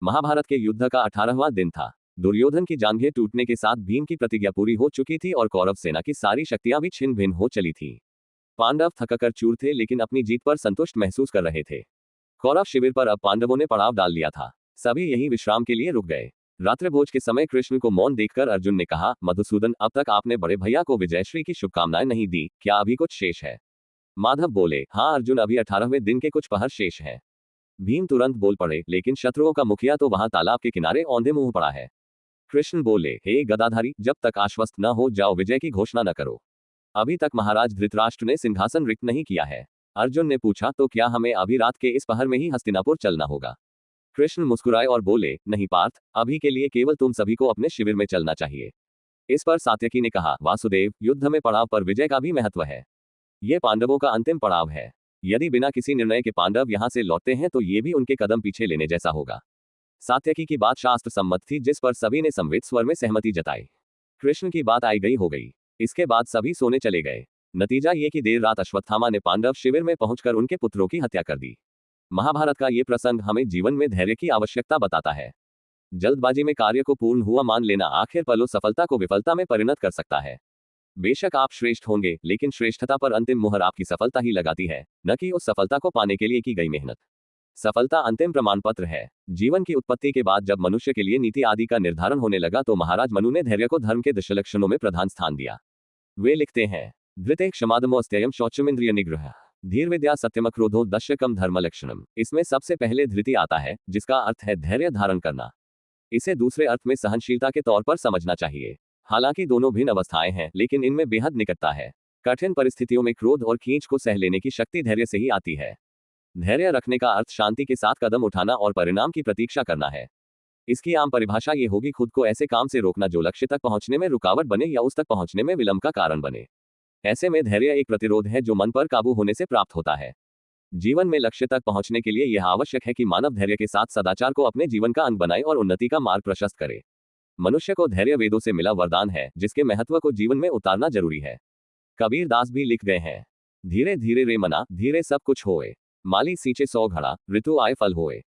महाभारत के युद्ध का 18वां दिन था। दुर्योधन की जांघें टूटने के साथ भीम की प्रतिज्ञा पूरी हो चुकी थी और कौरव सेना की सारी शक्तियां भी छिन्न भिन्न हो चली थी। पांडव थककर चूर थे लेकिन अपनी जीत पर संतुष्ट महसूस कर रहे थे। कौरव शिविर पर अब पांडवों ने पड़ाव डाल लिया था। सभी यहीं विश्राम के लिए रुक गए। रात्रिभोज के समय कृष्ण को मौन देखकर अर्जुन ने कहा, मधुसूदन, अब तक आपने बड़े भैया को विजयश्री की शुभकामनाएं नहीं दी, क्या अभी कुछ शेष है? माधव बोले, हाँ अर्जुन, अभी 18वें दिन के कुछ पहर शेष है। भीम तुरंत बोल पड़े, लेकिन शत्रुओं का मुखिया तो वहां तालाब के किनारे औंधे मुंह पड़ा है। कृष्ण बोले, हे गदाधारी, जब तक आश्वस्त न हो जाओ विजय की घोषणा न करो। अभी तक महाराज धृतराष्ट्र ने सिंहासन रिक्त नहीं किया है। अर्जुन ने पूछा, तो क्या हमें अभी रात के इस पहर में ही हस्तिनापुर चलना होगा? कृष्ण मुस्कुराए और बोले, नहीं पार्थ, अभी के लिए केवल तुम सभी को अपने शिविर में चलना चाहिए। इस पर सात्यकी ने कहा, वासुदेव, युद्ध में पड़ाव पर विजय का भी महत्व है। ये पांडवों का अंतिम पड़ाव है। यदि बिना किसी निर्णय के पांडव यहां से लौटते हैं तो ये भी उनके कदम पीछे लेने जैसा होगा। सात्यकी की बात शास्त्र सम्मत थी, जिस पर सभी ने संवेद स्वर में सहमति जताई। कृष्ण की बात आई गई हो गई। इसके बाद सभी सोने चले गए। नतीजा ये कि देर रात अश्वत्थामा ने पांडव शिविर में पहुंचकर उनके पुत्रों की हत्या कर दी। महाभारत का ये प्रसंग हमें जीवन में धैर्य की आवश्यकता बताता है। जल्दबाजी में कार्य को पूर्ण हुआ मान लेना आखिर पलों सफलता को विफलता में परिणत कर सकता है। बेशक आप श्रेष्ठ होंगे, लेकिन श्रेष्ठता पर अंतिम मुहर आपकी सफलता ही लगाती है, न कि उस सफलता को पाने के लिए की गई मेहनत। सफलता अंतिम प्रमाण पत्र है। जीवन की उत्पत्ति के बाद जब मनुष्य के लिए नीति आदि का निर्धारण होने लगा तो महाराज मनु ने धैर्य को धर्म के दशलक्षणों में प्रधान स्थान दिया। वे लिखते हैं, धृते क्षमादमोस्त्ययम शौचमिंद्रिय निग्रह धीर विद्या सत्यम क्रोधो दशकम धर्म लक्षणम। इसमें सबसे पहले धृति आता है, जिसका अर्थ है धैर्य धारण करना। इसे दूसरे अर्थ में सहनशीलता के तौर पर समझना चाहिए। हालांकि दोनों भिन्न अवस्थाएं हैं, लेकिन इनमें बेहद निकटता है। कठिन परिस्थितियों में क्रोध और खींच को सह लेने की शक्ति धैर्य से ही आती है। धैर्य रखने का अर्थ शांति के साथ कदम उठाना और परिणाम की प्रतीक्षा करना है। इसकी आम परिभाषा ये होगी, खुद को ऐसे काम से रोकना जो लक्ष्य तक पहुंचने में रुकावट बने या उस तक पहुंचने में विलंब का कारण बने। ऐसे में धैर्य एक प्रतिरोध है जो मन पर काबू होने से प्राप्त होता है। जीवन में लक्ष्य तक पहुंचने के लिए यह आवश्यक है कि मानव धैर्य के साथ सदाचार को अपने जीवन का अंग बनाए और उन्नति का मार्ग प्रशस्त करे। मनुष्य को धैर्य वेदों से मिला वरदान है, जिसके महत्व को जीवन में उतारना जरूरी है। कबीर दास भी लिख गए हैं, धीरे धीरे रे मना, धीरे सब कुछ होए, माली सींचे 100 घड़ा, ऋतु आए फल होए।